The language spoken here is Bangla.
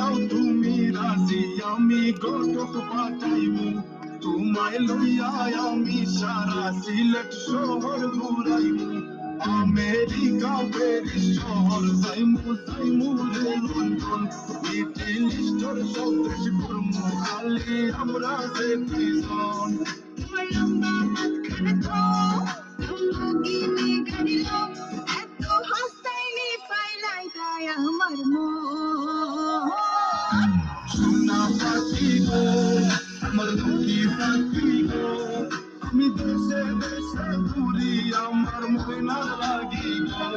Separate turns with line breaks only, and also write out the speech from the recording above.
যাও তুমি রাজি আমি ঘটক পাঠাইমু তোমায় লইয়া আমি সারা সিলেট শহর ঘুরাইমু আমেরিকা প্যারিস শহর যাইমু রে লন্ডন মিডল ইস্টর সব দেশ ঘুরমু খালি আমরা যে দুইজন তোমার লম্বা হাতখানা তো রঙ্গিনী গাড়িল এত হাসাইনি ফাইলাই তাই আমার মন সোনা পাখি গো আমার লক্ষ্মী পাখি গো আমি দেশে দেশে ঘুরি আমার ময়না লাগি গো